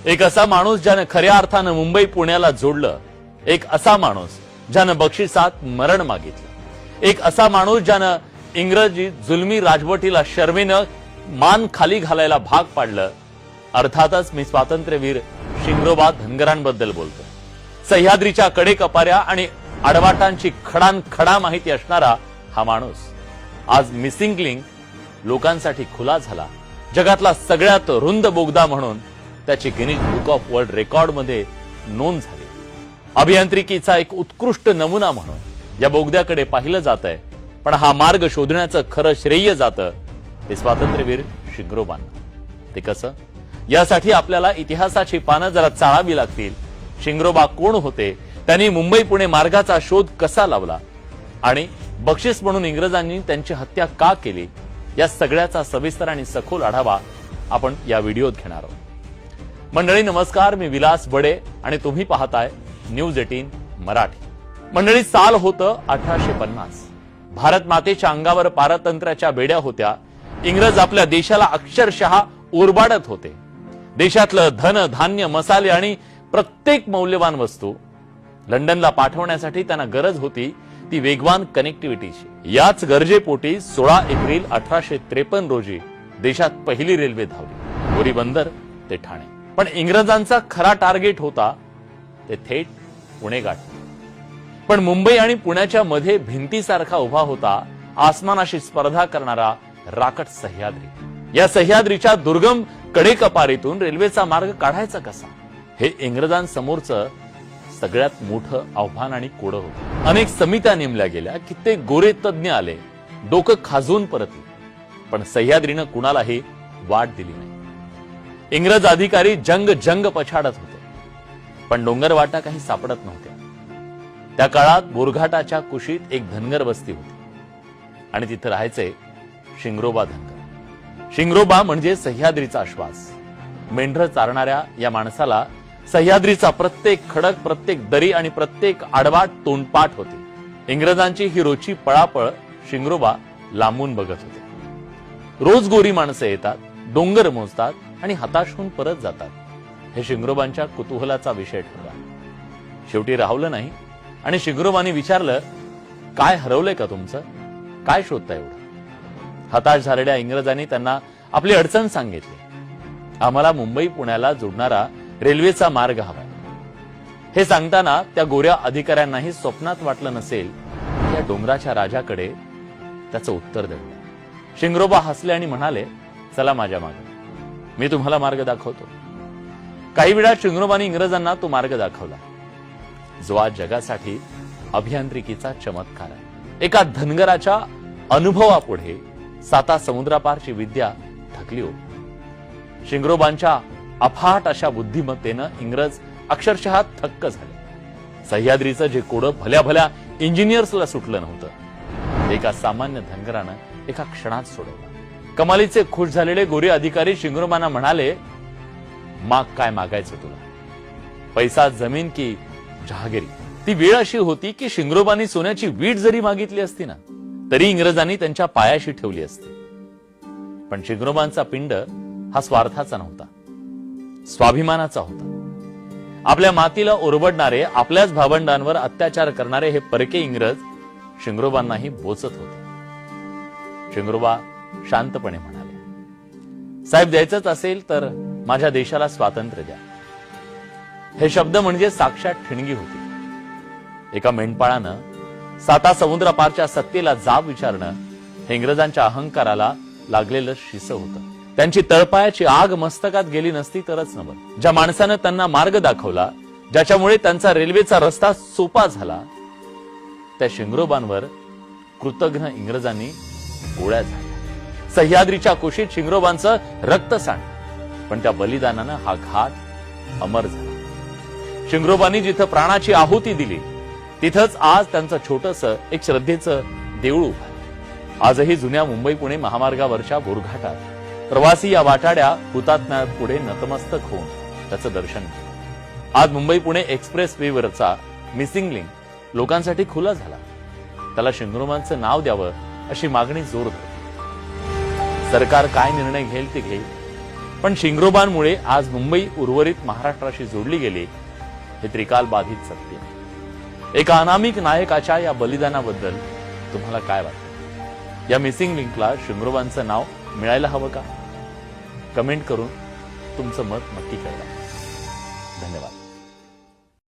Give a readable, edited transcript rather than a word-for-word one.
एक असा माणूस ज्यानं खऱ्या अर्थानं मुंबई पुण्याला जोडलं, एक असा माणूस ज्यानं बक्षिसात मरण मागितलं, एक असा माणूस ज्यानं इंग्रजी जुलमी राजवटीला शर्मेनं मान खाली घालायला भाग पाडलं. अर्थातच मी स्वातंत्र्यवीर शिंगरोबा धनगरांबद्दल बोलतो. सह्याद्रीच्या कडेकपाऱ्या आणि आडवाटांची खडानखडा माहिती असणारा हा माणूस आज मिसिंग लिंक लोकांसाठी खुला झाला. जगातला सगळ्यात रुंद बोगदा म्हणून त्याची Guinness book of world record मध्ये नोंद झाली. अभियांत्रिकीचा एक उत्कृष्ट नमुना म्हणून या बोगद्याकडे पाहिलं जात आहे. पण हा मार्ग शोधण्याचं खरं श्रेय जातं ते स्वातंत्र्यवीर शिंगरोबांना. ते कसं? यासाठी आपल्याला इतिहासाची पानं जरा चाळावी लागतील. शिंगरोबा कोण होते, त्यांनी मुंबई पुणे मार्गाचा शोध कसा लावला आणि बक्षीस म्हणून इंग्रजांनी त्यांची हत्या का केली, या सगळ्याचा सविस्तर आणि सखोल आढावा आपण या व्हिडिओत घेणार आहोत. मंडळी नमस्कार, मी विलास बडे आणि तुम्ही पाहताय न्यूज 18 मराठी. मंडळी, साल होतं 1850. भारत मातेच्या अंगावर पारतंत्र्याच्या बेड्या होत्या. इंग्रज आपल्या देशाला अक्षरशः उरबाडत होते. देशातलं धन धान्य मसाले आणि प्रत्येक मौल्यवान वस्तू लंडनला पाठवण्यासाठी त्यांना गरज होती ती वेगवान कनेक्टिव्हिटीची. याच गरजेपोटी 16 एप्रिल 1853 रोजी देशात पहिली रेल्वे धावली. बोरी बंदर ते ठाणे. पण इंग्रजांचा खरा टार्गेट होता ते थेट पुणे गाठणे. पण मुंबई आणि पुण्याच्या मध्ये भिंतीसारखा उभा होता आसमानाशी स्पर्धा करणारा राकट सह्याद्री. या सह्याद्रीच्या दुर्गम कडेकपारीतून रेल्वेचा मार्ग काढायचा कसा, हे इंग्रजांसमोरचं सगळ्यात मोठं आव्हान आणि कोडं होतं. अनेक समित्या नेमल्या गेल्या, कित्येक गोरे तज्ञ आले, डोकं खाजवून परतले, पण सह्याद्रीनं कुणालाही वाट दिली नाही. इंग्रज अधिकारी जंग पछाडत होते, पण डोंगर वाटा काही सापडत नव्हत्या. त्या काळात बोरघाटाच्या कुशीत एक धनगर वस्ती होती आणि तिथं राहायचे शिंगरोबा धनगर. शिंगरोबा म्हणजे सह्याद्रीचा श्वास. मेंढरं चारणाऱ्या या माणसाला सह्याद्रीचा प्रत्येक खडक, प्रत्येक दरी आणि प्रत्येक आडवाट तोंडपाठ होती. इंग्रजांची ही रोजची पळापळ शिंगरोबा लांबून बघत होते. रोज गोरी माणसं येतात, डोंगर मोजतात आणि हताश होऊन परत जातात. हे शिंगरोबांच्या कुतूहलाचा विषय ठरला. शेवटी राहवलं नाही आणि शिंगरोबांनी विचारलं, काय हरवलंय का तुमचं? काय शोधता एवढं? हताश झालेल्या इंग्रजांनी त्यांना आपली अडचण सांगितली. आम्हाला मुंबई पुण्याला जोडणारा रेल्वेचा मार्ग हवाय. हे सांगताना त्या गोऱ्या अधिकाऱ्यांनाही स्वप्नात वाटलं नसेल या डोंगराच्या राजाकडे त्याचं उत्तर देऊ. शिंगरोबा हसले आणि म्हणाले, चला माझ्या मागे, मी तुम्हाला मार्ग दाखवतो. काही वेळा शिंगरोबांनी इंग्रजांना तो मार्ग दाखवला जो आज जगासाठी अभियांत्रिकीचा चमत्कार आहे. एका धनगराच्या अनुभवापुढे 7 समुद्रापारची विद्या थकली हो. शिंगरोबांच्या अफाट अशा बुद्धिमत्तेनं इंग्रज अक्षरशः थक्क झाले. सह्याद्रीचं जे कोडं भल्या भल्या इंजिनियर्सला सुटलं नव्हतं, एका सामान्य धनगरानं एका क्षणात सोडवलं. कमालीचे खुश झालेले गोरे अधिकारी शिंगरोबांना म्हणाले, माग काय मागायचं तुला? पैसा, जमीन की जहागिरी? ती वेळ अशी होती की शिंगरोबांनी सोन्याची वीट जरी मागितली असती ना, तरी इंग्रजांनी त्यांच्या पायाशी ठेवली असती. पण शिंगरोबांचा पिंड हा स्वार्थाचा नव्हता, स्वाभिमानाचा होता. आपल्या मातीला ओरबडणारे, आपल्याच भावंडांवर अत्याचार करणारे हे परके इंग्रज शिंगरोबांनाही बोचत होते. शिंगरोबा शांतपणे म्हणाले, साहेब, द्यायचंच असेल तर माझ्या देशाला स्वातंत्र्य द्या. हे शब्द म्हणजे साक्षात ठिणगी होती. एका मेंढपाळानं 7 समुद्रापारच्या सत्तेला जाब विचारणं हे इंग्रजांच्या अहंकाराला लागलेलं शिसं होतं. त्यांची तळपायाची आग मस्तकात गेली नसती तरच नव्हतं. ज्या माणसानं त्यांना मार्ग दाखवला, ज्याच्यामुळे त्यांचा रेल्वेचा रस्ता सोपा झाला, त्या शिंगरोबांवर कृतज्ञ इंग्रजांनी गोळ्या झाडल्या. सह्याद्रीच्या कुशीत शिंगरोबांचं रक्त सांडलं, पण त्या बलिदानानं हा घाट अमर झाला. शिंगरोबांनी जिथं प्राणाची आहुती दिली, तिथंच आज त्यांचं छोटंसं एक श्रद्धेचं देऊळ उभं आहे. आजही जुन्या मुंबई पुणे महामार्गावरच्या बोरघाटात प्रवासी या वाटाड्या हुतात्म्यापुढे नतमस्तक होऊन त्याचं दर्शन घेतात. आज मुंबई पुणे एक्सप्रेस वेवरचा मिसिंग लिंक लोकांसाठी खुला झाला. त्याला शिंगरोबांचं नाव द्यावं अशी मागणी जोर धरते. सरकार काय निर्णय घेईल ते घेईल, पण शिंग्रोबांमुळे आज मुंबई उर्वरित महाराष्ट्राशी जोडली गेली हे त्रिकाल बाधित सत्य। एका अनामिक नायकाच्या या बलिदानाबद्दल तुम्हाला काय वाटतं? या मिसिंग लिंकला शिंग्रोबांचं नाव मिळायला हवं का? कमेंट करून तुमचं मत नक्की कळवा। धन्यवाद।